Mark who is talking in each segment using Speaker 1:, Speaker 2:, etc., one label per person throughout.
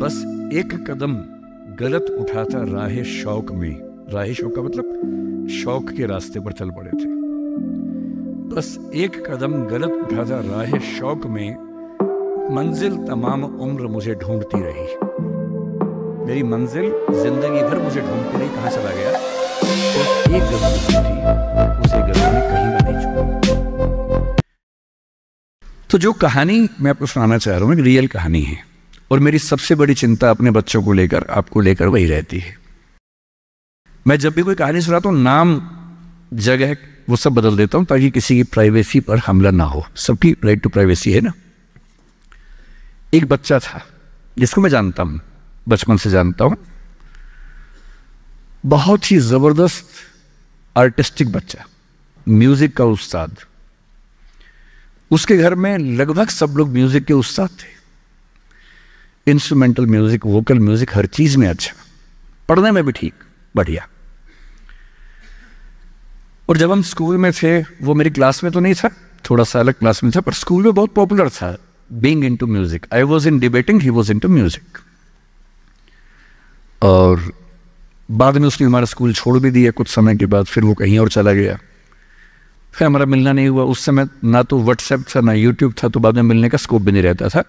Speaker 1: बस एक कदम गलत उठाता राह शौक में, राह शौक का मतलब शौक के रास्ते पर चल पड़े थे। बस एक कदम गलत उठाता राह शौक में, मंजिल तमाम उम्र मुझे ढूंढती रही। मेरी मंजिल जिंदगी भर मुझे ढूंढती रही, कहाँ चला गया? तो एक गजल थी, उसे गजल में कहीं ना नहीं छुपा। तो जो कहानी मैं आपको सुनाना चाह रहा हूँ एक रियल कहानी है, और मेरी सबसे बड़ी चिंता अपने बच्चों को लेकर, आपको लेकर वही रहती है। मैं जब भी कोई कहानी सुनाता हूँ, नाम, जगह, वो सब बदल देता हूँ ताकि किसी की प्राइवेसी पर हमला ना हो। सबकी राइट टू प्राइवेसी है ना। एक बच्चा था जिसको मैं जानता हूँ, बचपन से जानता हूँ, बहुत ही जबरदस्त आर्टिस्टिक बच्चा, म्यूजिक का उस्ताद। उसके घर में लगभग सब लोग म्यूजिक के उस्ताद थे। इंस्ट्रूमेंटल म्यूजिक, वोकल म्यूजिक, हर चीज में अच्छा, पढ़ने में भी ठीक, बढ़िया। और जब हम स्कूल में थे, वो मेरी क्लास में तो नहीं था, थोड़ा सा अलग क्लास में था, पर स्कूल में बहुत पॉपुलर था, being into music. I was in debating, he was into music. और बाद में उसने हमारा स्कूल छोड़ भी दिया कुछ समय के बाद, फिर वो कहीं और चला गया, फिर हमारा मिलना नहीं हुआ। उस समय ना तो व्हाट्सएप था ना यूट्यूब था, तो बाद में मिलने का स्कोप भी नहीं रहता था।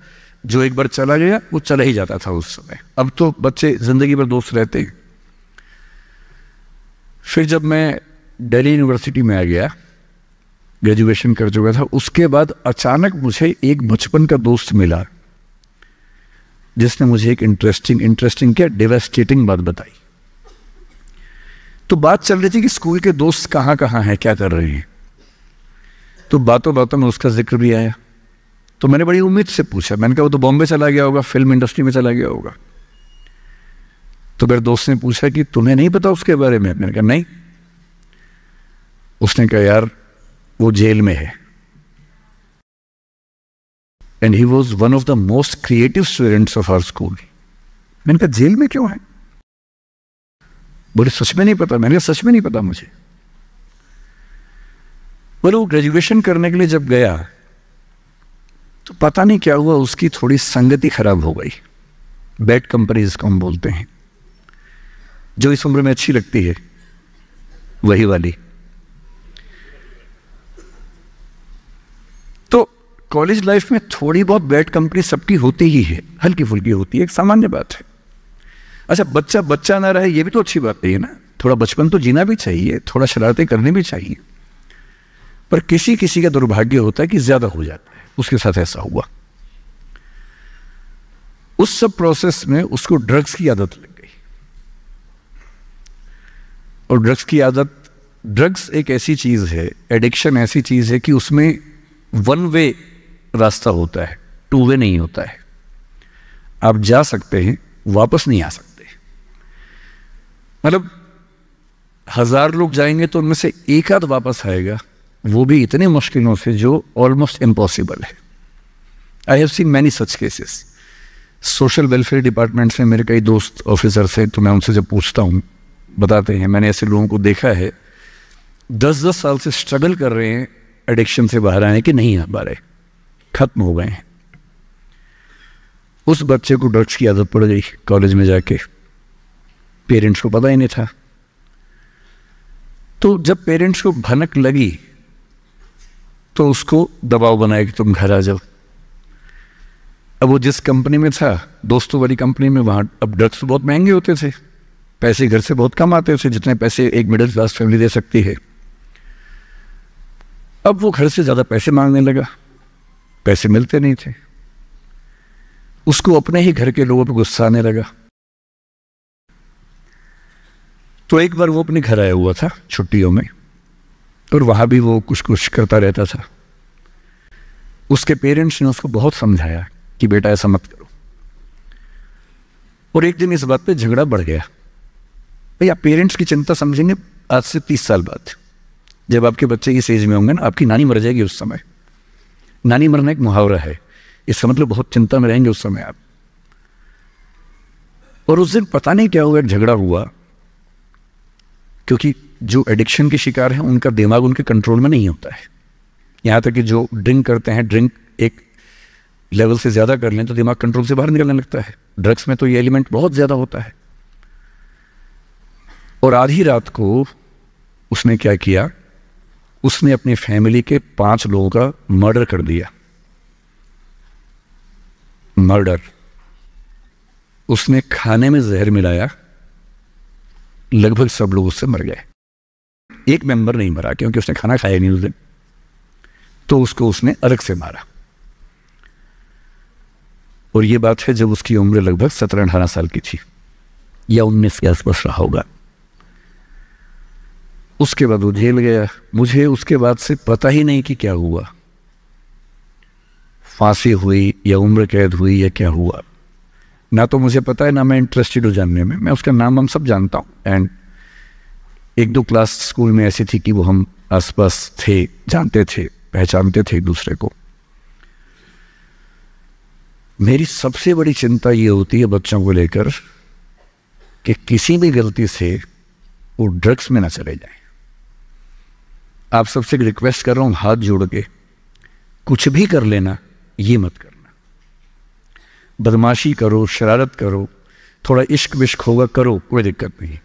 Speaker 1: जो एक बार चला गया वो चला ही जाता था उस समय। अब तो बच्चे जिंदगी भर दोस्त रहते हैं। फिर जब मैं दिल्ली यूनिवर्सिटी में आ गया, ग्रेजुएशन कर चुका था, उसके बाद अचानक मुझे एक बचपन का दोस्त मिला जिसने मुझे एक इंटरेस्टिंग क्या, डेवास्टेटिंग बात बताई। तो बात चल रही थी कि स्कूल के दोस्त कहाँ कहाँ हैं, क्या कर रहे हैं। तो बातों बातों में उसका जिक्र भी आया। तो मैंने बड़ी उम्मीद से पूछा, मैंने कहा वो तो बॉम्बे चला गया होगा, फिल्म इंडस्ट्री में चला गया होगा। तो मेरे दोस्त ने पूछा कि तुम्हें नहीं पता उसके बारे में? मैंने कहा नहीं। उसने कहा यार वो जेल में है, and he was one of the most creative students of our school. मैंने कहा जेल में क्यों है? बोले सच में नहीं पता। मैंने कहा सच में नहीं पता मुझे। बोले वो ग्रेजुएशन करने के लिए जब गया तो पता नहीं क्या हुआ, उसकी थोड़ी संगति खराब हो गई। बैड कंपनी जिसको हम बोलते हैं, जो इस उम्र में अच्छी लगती है, वही वाली। तो कॉलेज लाइफ में थोड़ी बहुत बैड कंपनी सबकी होती ही है, हल्की फुल्की होती है, एक सामान्य बात है। अच्छा, बच्चा बच्चा ना रहे ये भी तो अच्छी बात है ना। थोड़ा बचपन तो जीना भी चाहिए, थोड़ा शरारतें करनी भी चाहिए, पर किसी किसी का दुर्भाग्य होता है कि ज्यादा हो जाता है। उसके साथ ऐसा हुआ। उस सब प्रोसेस में उसको ड्रग्स की आदत लग गई। और ड्रग्स की आदत, ड्रग्स एक ऐसी चीज है, एडिक्शन ऐसी चीज है कि उसमें वन वे रास्ता होता है, टू वे नहीं होता है। आप जा सकते हैं, वापस नहीं आ सकते। मतलब 1000 लोग जाएंगे तो उनमें से एक आध वापस आएगा, वो भी इतनी मुश्किलों से जो ऑलमोस्ट इम्पॉसिबल है। I have seen many such cases. Social welfare department से मेरे कई दोस्त ऑफिसर से, तो मैं उनसे जब पूछता हूँ बताते हैं, मैंने ऐसे लोगों को देखा है 10-10 साल से स्ट्रगल कर रहे हैं एडिक्शन से बाहर आने के, नहीं आ पा रहे, खत्म हो गए हैं। उस बच्चे को ड्रग्स की आदत पड़ गई कॉलेज में जाके, पेरेंट्स को पता ही नहीं था। तो जब पेरेंट्स को भनक लगी तो उसको दबाव बनाया कि तुम घर आ जाओ। अब वो जिस कंपनी में था, दोस्तों वाली कंपनी में, वहां अब ड्रग्स तो बहुत महंगे होते थे, पैसे घर से बहुत कम आते थे, जितने पैसे एक मिडिल क्लास फैमिली दे सकती है। अब वो घर से ज्यादा पैसे मांगने लगा, पैसे मिलते नहीं थे। उसको अपने ही घर के लोगों पर गुस्सा आने लगा। तो एक बार वो अपने घर आया हुआ था छुट्टियों में, और वहां भी वो कुछ कुछ करता रहता था। उसके पेरेंट्स ने उसको बहुत समझाया कि बेटा ऐसा मत करो। और एक दिन इस बात पे झगड़ा बढ़ गया। भैया पेरेंट्स की चिंता समझेंगे आज से 30 साल बाद, जब आपके बच्चे इस एज में होंगे ना, आपकी नानी मर जाएगी उस समय। नानी मरना एक मुहावरा है, इसका मतलब बहुत चिंता में रहेंगे उस समय आप। और उस दिन पता नहीं क्या हुआ, एक झगड़ा हुआ, क्योंकि जो एडिक्शन के शिकार हैं उनका दिमाग उनके कंट्रोल में नहीं होता है। यहाँ तक कि जो ड्रिंक करते हैं, ड्रिंक एक लेवल से ज़्यादा कर लें तो दिमाग कंट्रोल से बाहर निकलने लगता है। ड्रग्स में तो ये एलिमेंट बहुत ज़्यादा होता है। और आधी रात को उसने क्या किया, उसने अपनी फैमिली के 5 लोगों का मर्डर कर दिया। मर्डर। उसने खाने में जहर मिलाया, लगभग सब लोग उससे मर गए। एक मेंबर नहीं मरा क्योंकि उसने खाना खाया नहीं उस दिन, तो उसको उसने अलग से मारा। और ये बात है जब उसकी उम्र लगभग 17-18 साल की थी या 19 के आसपास रहा होगा। उसके बाद वो जेल गया। मुझे उसके बाद से पता ही नहीं कि क्या हुआ, फांसी हुई या उम्र कैद हुई या क्या हुआ, ना तो मुझे पता है ना मैं इंटरेस्टेड हूँ जानने में। मैं उसका नाम हम सब जानता हूँ। एंड 1-2 क्लास स्कूल में ऐसी थी कि वो हम आसपास थे, जानते थे, पहचानते थे एक दूसरे को। मेरी सबसे बड़ी चिंता ये होती है बच्चों को लेकर कि किसी भी गलती से वो ड्रग्स में ना चले जाएं। आप सबसे रिक्वेस्ट कर रहा हूं हाथ जोड़ के, कुछ भी कर लेना, ये मत करना। बदमाशी करो, शरारत करो, थोड़ा इश्क विश्क होगा करो, कोई दिक्कत नहीं।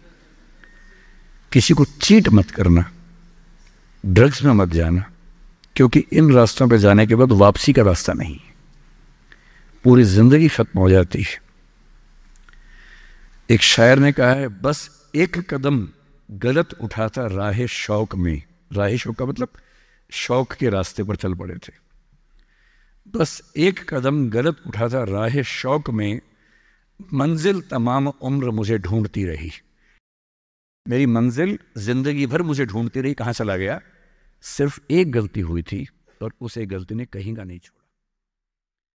Speaker 1: किसी को चीट मत करना, ड्रग्स में मत जाना, क्योंकि इन रास्तों पे जाने के बाद वापसी का रास्ता नहीं है, पूरी जिंदगी खत्म हो जाती है। एक शायर ने कहा है, बस एक कदम गलत उठाता राहे शौक में। राहे शौक का मतलब शौक के रास्ते पर चल पड़े थे। बस एक कदम गलत उठाता राहे शौक में, मंजिल तमाम उम्र मुझे ढूंढती रही। मेरी मंजिल जिंदगी भर मुझे ढूंढती रही, कहाँ चला गया। सिर्फ एक गलती हुई थी और उस एक गलती ने कहीं का नहीं छोड़ा।